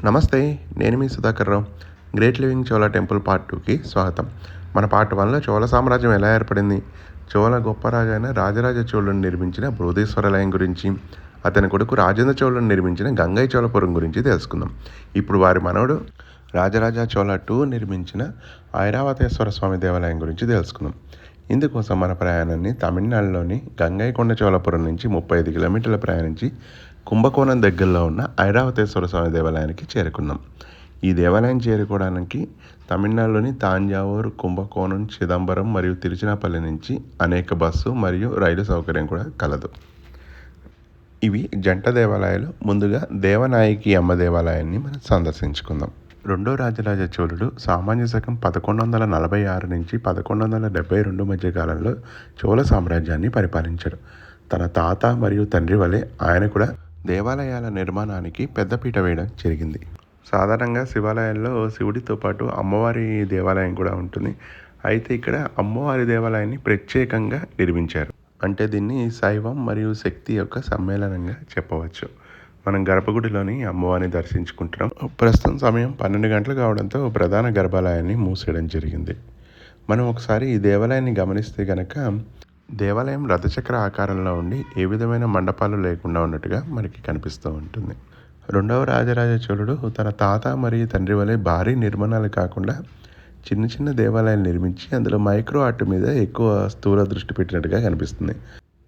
నమస్తే. నేను మీ Sudhakar Rao. Great living Chola temple part 2కి స్వాగతం. మన పార్ట్ 1లో చోళ సామ్రాజ్యం ఎలా ఏర్పడింది, చోళ గొప్ప రాజైన రాజరాజ చోళుని నిర్మించిన బృహదీశ్వరాలయం గురించి, అతని కొడుకు రాజేంద్ర చోళుని నిర్మించిన గంగై చోళపురం గురించి తెలుసుకుందాం. ఇప్పుడు వారి మనవడు రాజరాజ చోళ 2 నిర్మించిన ఐరావతేశ్వర స్వామి దేవాలయం గురించి తెలుసుకుందాం. ఇందుకోసం మన ప్రయాణాన్ని తమిళనాడులోని గంగైకొండ చోళపురం నుంచి 35 కిలోమీటర్ల ప్రయాణించి కుంభకోణం దగ్గరలో ఉన్న ఐరావతేశ్వర స్వామి దేవాలయానికి చేరుకున్నాం. ఈ దేవాలయం చేరుకోవడానికి తమిళనాడులోని తాంజావూర్, కుంభకోణం, చిదంబరం మరియు తిరుచినాపల్లి నుంచి అనేక బస్సు మరియు రైలు సౌకర్యం కూడా కలదు. ఇవి జంట దేవాలయాలు. ముందుగా దేవనాయకి అమ్మ దేవాలయాన్ని మనం సందర్శించుకుందాం. రెండో రాజరాజ చోళుడు సామాన్య శకం 1146 నుంచి 1172 మధ్య కాలంలో చోళ సామ్రాజ్యాన్ని పరిపాలించాడు. తన తాత మరియు తండ్రి వలె ఆయన కూడా దేవాలయాల నిర్మాణానికి పెద్దపీట వేయడం జరిగింది. సాధారణంగా శివాలయాల్లో శివుడితో పాటు అమ్మవారి దేవాలయం కూడా ఉంటుంది. అయితే ఇక్కడ అమ్మవారి దేవాలయాన్ని ప్రత్యేకంగా నిర్మించారు. అంటే దీన్ని శైవం మరియు శక్తి యొక్క సమ్మేళనంగా చెప్పవచ్చు. మనం గర్భగుడిలోని అమ్మవారిని దర్శించుకుంటున్నాం. ప్రస్తుతం సమయం 12 గంటలు కావడంతో ప్రధాన గర్భాలయాన్ని మూసేయడం జరిగింది. మనం ఒకసారి ఈ దేవాలయాన్ని గమనిస్తే కనుక దేవాలయం రథచక్ర ఆకారంలో ఉండి ఏ విధమైన మండపాలు లేకుండా ఉన్నట్టుగా మనకి కనిపిస్తూ ఉంటుంది. రెండవ రాజరాజ చోళుడు తన తాత మరియు తండ్రి వలె భారీ నిర్మాణాలు కాకుండా చిన్న చిన్న దేవాలయాలు నిర్మించి అందులో మైక్రో ఆర్ట్ మీద ఎక్కువ స్థూల దృష్టి పెట్టినట్టుగా కనిపిస్తుంది.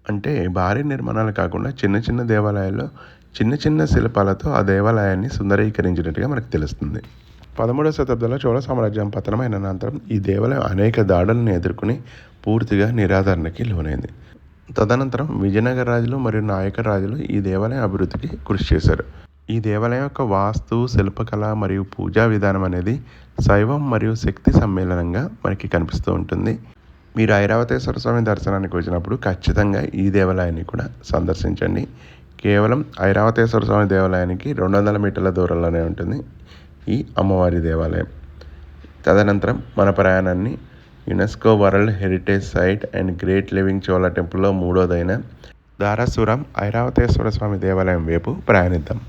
అంటే భారీ నిర్మాణాలు కాకుండా చిన్న చిన్న దేవాలయాల్లో చిన్న చిన్న శిల్పాలతో ఆ దేవాలయాన్ని సుందరీకరించినట్టుగా మనకు తెలుస్తుంది. 13వ శతాబ్దంలో చోళ సామ్రాజ్యం పతనమైన అనంతరం ఈ దేవాలయం అనేక దాడులను ఎదుర్కొని పూర్తిగా నిరాదరణకి లోనైంది. తదనంతరం విజయనగర రాజులు మరియు నాయక రాజులు ఈ దేవాలయం అభివృద్ధికి కృషి చేశారు. ఈ దేవాలయం యొక్క వాస్తు, శిల్పకళ మరియు పూజా విధానం అనేది శైవం మరియు శక్తి సమ్మేళనంగా మనకి కనిపిస్తూ ఉంటుంది. మీరు ఐరావతేశ్వర స్వామి దర్శనానికి వచ్చినప్పుడు ఖచ్చితంగా ఈ దేవాలయాన్ని కూడా సందర్శించండి. కేవలం ఐరావతేశ్వర స్వామి దేవాలయానికి 200 మీటర్ల దూరంలోనే ఉంటుంది ఈ అమ్మవారి దేవాలయం. తదనంతరం మన ప్రయాణాన్ని UNESCO world heritage site and great living Chola టెంపుల్లో 3వదైన ధారాసురం ఐరావతేశ్వర స్వామి దేవాలయం వైపు ప్రయాణిద్దాం.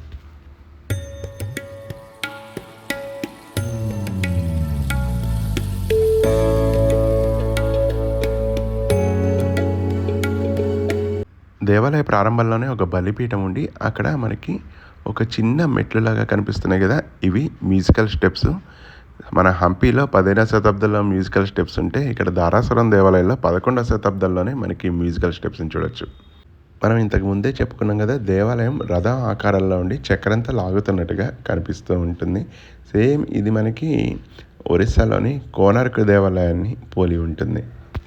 దేవాలయ ప్రారంభంలోనే ఒక బలిపీఠం ఉండి అక్కడ మనకి ఒక చిన్న మెట్లులాగా కనిపిస్తున్నాయి కదా, ఇవి మ్యూజికల్ స్టెప్స్. మన హంపీలో 15వ శతాబ్దంలో మ్యూజికల్ స్టెప్స్ ఉంటే ఇక్కడ ధారాసురం దేవాలయంలో 11వ శతాబ్దంలోనే మనకి మ్యూజికల్ స్టెప్స్ని చూడొచ్చు. మనం ఇంతకు ముందే చెప్పుకున్నాం కదా, దేవాలయం రథం ఆకారంలో ఉండి చక్రంతా లాగుతున్నట్టుగా కనిపిస్తూ ఉంటుంది. సేమ్ ఇది మనకి ఒరిస్సాలోని కోనార్క్ దేవాలయాన్ని పోలి ఉంటుంది.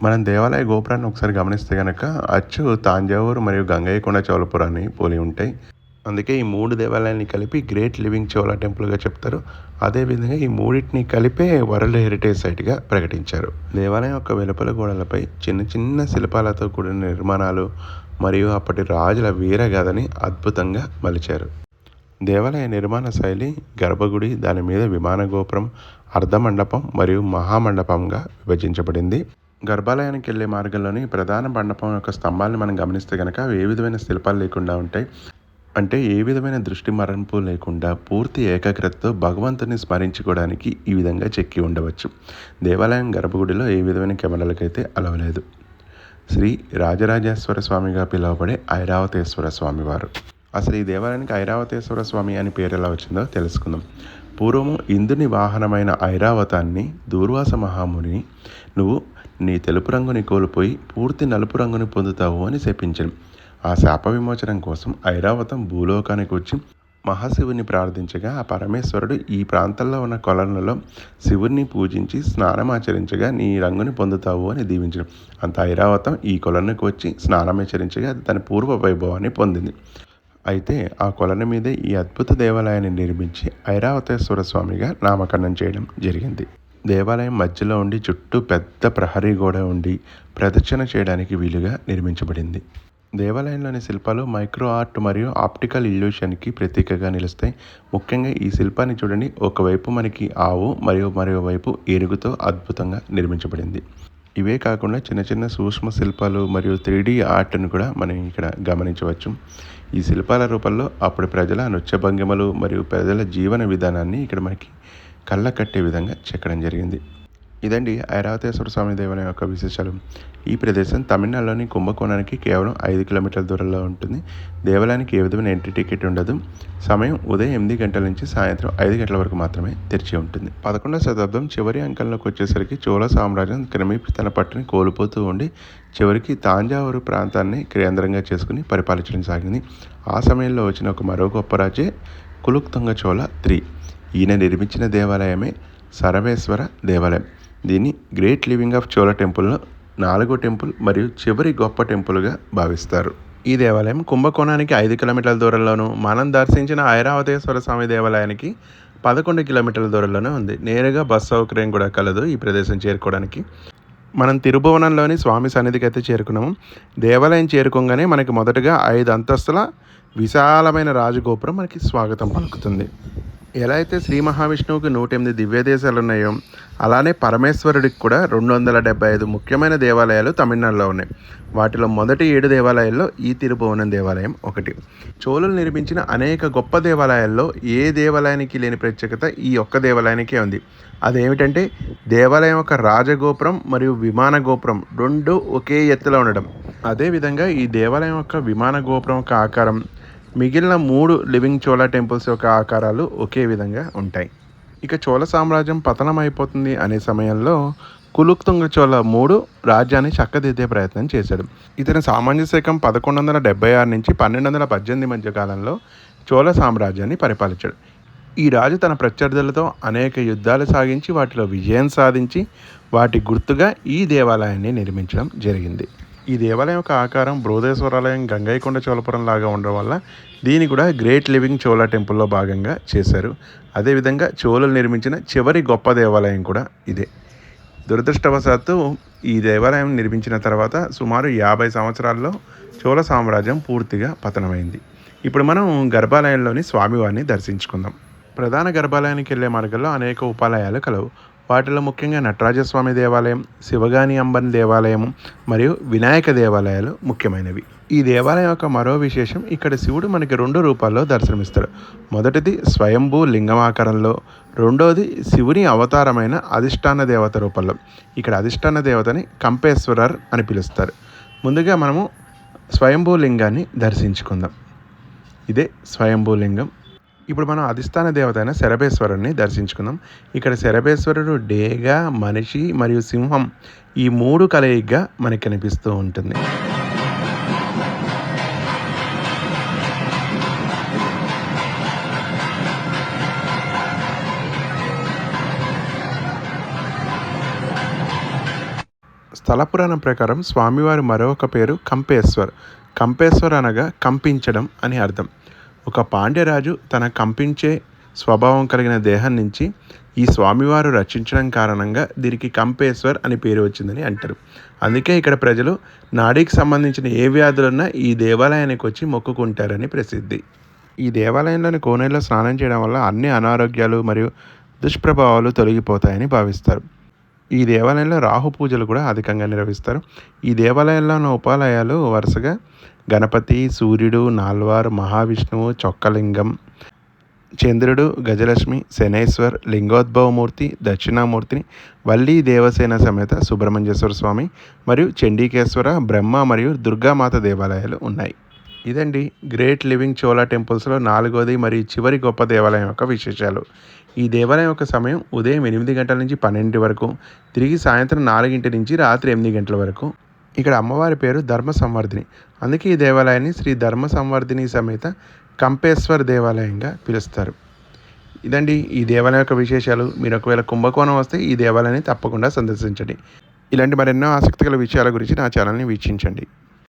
మనం దేవాలయ గోపురాన్ని ఒకసారి గమనిస్తే కనుక అచ్చు తాంజావూరు మరియు గంగైకొండ చోళపురాన్ని పోలి ఉంటాయి. అందుకే ఈ 3 దేవాలయాన్ని కలిపి గ్రేట్ లివింగ్ చోళ టెంపుల్గా చెప్తారు. అదేవిధంగా ఈ మూడింటిని కలిపే వరల్డ్ హెరిటేజ్ సైట్గా ప్రకటించారు. దేవాలయం యొక్క వెలుపల గోడలపై చిన్న చిన్న శిల్పాలతో కూడిన నిర్మాణాలు మరియు అప్పటి రాజుల వీరగాథని అద్భుతంగా మలిచారు. దేవాలయ నిర్మాణ శైలి గర్భగుడి, దాని మీద విమాన గోపురం, అర్ధమండపం మరియు మహామండపంగా విభజించబడింది. గర్భాలయానికి వెళ్ళే మార్గంలోని ప్రధాన మండపం యొక్క స్తంభాలను మనం గమనిస్తే కనుక అవి ఏ విధమైన శిల్పాలు లేకుండా ఉంటాయి. అంటే ఏ విధమైన దృష్టి మరణపు లేకుండా పూర్తి ఏకాగ్రతతో భగవంతుని స్మరించుకోవడానికి ఈ విధంగా చెక్కి ఉండవచ్చు. దేవాలయం గర్భగుడిలో ఏ విధమైన కెమెరాలకైతే అలవలేదు. శ్రీ రాజరాజేశ్వర స్వామిగా పిలువబడే ఐరావతేశ్వర స్వామి వారు. అసలు ఈ దేవాలయానికి ఐరావతేశ్వర స్వామి అని పేరు ఎలా వచ్చిందో తెలుసుకుందాం. పూర్వము ఇంద్రుని వాహనమైన ఐరావతాన్ని దూర్వాస మహాముని నువ్వు నీ తెలుపు రంగుని కోల్పోయి పూర్తి నలుపు రంగుని పొందుతావు అని శపించాను. ఆ శాప విమోచనం కోసం ఐరావతం భూలోకానికి వచ్చి మహాశివుని ప్రార్థించగా ఆ పరమేశ్వరుడు ఈ ప్రాంతంలో ఉన్న కొలనులలో శివుణ్ణి పూజించి స్నానమాచరించగా నీ రంగుని పొందుతావు అని దీవించడం. అంత ఐరావతం ఈ కొలనుకు వచ్చి స్నానమాచరించగా తన పూర్వ వైభవాన్ని పొందింది. అయితే ఆ కొలను మీదే ఈ అద్భుత దేవాలయాన్ని నిర్మించి ఐరావతేశ్వర స్వామిగా నామకరణం చేయడం జరిగింది. దేవాలయం మధ్యలో ఉండి చుట్టూ పెద్ద ప్రహరీ గోడ ఉండి ప్రదక్షిణ చేయడానికి వీలుగా నిర్మించబడింది. దేవాలయంలోని శిల్పాలు మైక్రో ఆర్ట్ మరియు ఆప్టికల్ ఇల్యూషన్కి ప్రతీకగా నిలుస్తాయి. ముఖ్యంగా ఈ శిల్పాన్ని చూడండి, ఒకవైపు మనకి ఆవు మరియు మరోవైపు ఏనుగుతో అద్భుతంగా నిర్మించబడింది. ఇవే కాకుండా చిన్న చిన్న సూక్ష్మ శిల్పాలు మరియు 3D ఆర్ట్ను కూడా మనం ఇక్కడ గమనించవచ్చు. ఈ శిల్పాల రూపంలో అప్పుడు ప్రజల నృత్య భంగిమలు మరియు ప్రజల జీవన విధానాన్ని ఇక్కడ మనకి కళ్ళ కట్టే విధంగా చెక్కడం జరిగింది. ఇదండి ఐరావతేశ్వర స్వామి దేవాలయం యొక్క విశేషాలు. ఈ ప్రదేశం తమిళనాడులోని కుంభకోణానికి కేవలం 5 కిలోమీటర్ల దూరంలో ఉంటుంది. దేవాలయానికి ఏ విధమైన ఎంట్రీ టికెట్ ఉండదు. సమయం ఉదయం 8 గంటల నుంచి సాయంత్రం 5 గంటల వరకు మాత్రమే తెరిచి ఉంటుంది. 11వ శతాబ్దం చివరి అంకంలోకి వచ్చేసరికి చోళ సామ్రాజ్యం క్రమేపీ తన పట్టుని కోల్పోతూ ఉండి చివరికి తాంజావూరు ప్రాంతాన్ని కేంద్రంగా చేసుకుని పరిపాలించడం సాగింది. ఆ సమయంలో వచ్చిన మరో గొప్ప రాజే కులుక్తుంగ చోళ III. ఈయన నిర్మించిన దేవాలయమే సర్వేశ్వర దేవాలయం. దీన్ని గ్రేట్ లివింగ్ ఆఫ్ చోళ టెంపుల్లో 4వ టెంపుల్ మరియు చివరి గొప్ప టెంపుల్గా భావిస్తారు. ఈ దేవాలయం కుంభకోణానికి 5 కిలోమీటర్ల దూరంలోనూ, మనం దర్శించిన ఐరావతేశ్వర స్వామి దేవాలయానికి 11 కిలోమీటర్ల దూరంలోనే ఉంది. నేరుగా బస్ సౌకర్యం కూడా కలదు ఈ ప్రదేశం చేరుకోవడానికి. మనం తిరుభువనంలోని స్వామి సన్నిధికి అయితే చేరుకున్నాము. దేవాలయం చేరుకోగానే మనకి మొదటగా 5 అంతస్తుల విశాలమైన రాజగోపురం మనకి స్వాగతం పలుకుతుంది. ఎలా అయితే శ్రీ మహావిష్ణువుకి 108 దివ్యదేశాలు ఉన్నాయో అలానే పరమేశ్వరుడికి కూడా 275 ముఖ్యమైన దేవాలయాలు తమిళనాడులో ఉన్నాయి. వాటిలో మొదటి 7 దేవాలయాల్లో ఈ తిరుభువనం దేవాలయం ఒకటి. చోళులు నిర్మించిన అనేక గొప్ప దేవాలయాల్లో ఏ దేవాలయానికి లేని ప్రత్యేకత ఈ ఒక్క దేవాలయానికే ఉంది. అదేమిటంటే దేవాలయం యొక్క రాజగోపురం మరియు విమాన గోపురం 2 ఒకే ఎత్తులో ఉండడం. అదేవిధంగా ఈ దేవాలయం యొక్క విమాన గోపురం యొక్క ఆకారం మిగిలిన 3 లివింగ్ చోళ టెంపుల్స్ యొక్క ఆకారాలు ఒకే విధంగా ఉంటాయి. ఇక చోళ సామ్రాజ్యం పతనం అయిపోతుంది అనే సమయంలో కులుక్తుంగ చోళ III రాజ్యాన్ని చక్కదిద్దే ప్రయత్నం చేశాడు. ఇతని సామాన్య శకం 1176 నుంచి 1218 మధ్య కాలంలో చోళ సామ్రాజ్యాన్ని పరిపాలించాడు. ఈ రాజు తన ప్రత్యర్థులతో అనేక యుద్ధాలు సాగించి వాటిలో విజయం సాధించి వాటి గుర్తుగా ఈ దేవాలయాన్ని నిర్మించడం జరిగింది. ఈ దేవాలయం యొక్క ఆకారం బృహదేశ్వరాలయం గంగైకొండ చోళపురం లాగా ఉండడం వల్ల దీన్ని కూడా గ్రేట్ లివింగ్ చోళ టెంపుల్లో భాగంగా చేశారు. అదేవిధంగా చోళులు నిర్మించిన చివరి గొప్ప దేవాలయం కూడా ఇదే. దురదృష్టవశాత్తు ఈ దేవాలయం నిర్మించిన తర్వాత సుమారు 50 సంవత్సరాల్లో చోళ సామ్రాజ్యం పూర్తిగా పతనమైంది. ఇప్పుడు మనం గర్భాలయంలోని స్వామివారిని దర్శించుకుందాం. ప్రధాన గర్భాలయానికి వెళ్ళే మార్గంలో అనేక ఉపాలయాలు కలవు. వాటిలో ముఖ్యంగా నటరాజస్వామి దేవాలయం, శివగాని అంబన్ దేవాలయం మరియు వినాయక దేవాలయాలు ముఖ్యమైనవి. ఈ దేవాలయం యొక్క మరో విశేషం, ఇక్కడ శివుడు మనకి 2 రూపాల్లో దర్శనమిస్తాడు. మొదటిది స్వయంభూ లింగమాకారంలో, రెండోది శివుని అవతారమైన అధిష్టాన దేవత రూపంలో. ఇక్కడ అధిష్టాన దేవతని కంపేశ్వరర్ అని పిలుస్తారు. ముందుగా మనము స్వయంభూ లింగాన్ని దర్శించుకుందాం. ఇదే స్వయంభూ లింగం. ఇప్పుడు మనం అధిష్టాన దేవత అయిన శరభేశ్వరుడిని దర్శించుకుందాం. ఇక్కడ శరభేశ్వరుడు డేగ, మనిషి మరియు సింహం ఈ 3 కలయికగా మనకి కనిపిస్తూ ఉంటుంది. స్థల పురాణం ప్రకారం స్వామివారి మరొక పేరు కంపేశ్వర్. కంపేశ్వర్ అనగా కంపించడం అని అర్థం. ఒక పాండ్యరాజు తన కంపించే స్వభావం కలిగిన దేహం నుంచి ఈ స్వామివారు రక్షించడం కారణంగా దీనికి కంపేశ్వర్ అని పేరు వచ్చిందని అంటారు. అందుకే ఇక్కడ ప్రజలు నాడీకి సంబంధించిన ఏ వ్యాధులున్నా ఈ దేవాలయానికి వచ్చి మొక్కుకుంటారని ప్రసిద్ధి. ఈ దేవాలయంలోని కోనేరులో స్నానం చేయడం వల్ల అన్ని అనారోగ్యాలు మరియు దుష్ప్రభావాలు తొలగిపోతాయని భావిస్తారు. ఈ దేవాలయంలో రాహు పూజలు కూడా అధికంగా నిర్వహిస్తారు. ఈ దేవాలయంలో ఉన్న ఉపాలయాలు వరుసగా గణపతి, సూర్యుడు, నాల్వార్, మహావిష్ణువు, చొక్కలింగం, చంద్రుడు, గజలక్ష్మి, శనేశ్వర్, లింగోద్భవమూర్తి, దక్షిణామూర్తిని, వల్లి దేవసేన సమేత సుబ్రహ్మణ్యేశ్వర స్వామి మరియు చండీకేశ్వర, బ్రహ్మ మరియు దుర్గామాత దేవాలయాలు ఉన్నాయి. ఇదండి గ్రేట్ లివింగ్ చోళ టెంపుల్స్లో 4వది మరియు చివరి గొప్ప దేవాలయం యొక్క విశేషాలు. ఈ దేవాలయం యొక్క సమయం ఉదయం 8 గంటల నుంచి 12 వరకు, తిరిగి సాయంత్రం 4 నుంచి రాత్రి 8 గంటల వరకు. ఇక్కడ అమ్మవారి పేరు ధర్మ సంవర్ధిని. అందుకే ఈ దేవాలయాన్ని శ్రీ ధర్మ సంవర్ధిని సమేత కంపేశ్వర్ దేవాలయంగా పిలుస్తారు. ఇదండి ఈ దేవాలయం యొక్క విశేషాలు. మీరు ఒకవేళ కుంభకోణం వస్తే ఈ దేవాలయాన్ని తప్పకుండా సందర్శించండి. ఇలాంటి మరెన్నో ఆసక్తిగల విషయాల గురించి నా ఛానల్ని వీక్షించండి.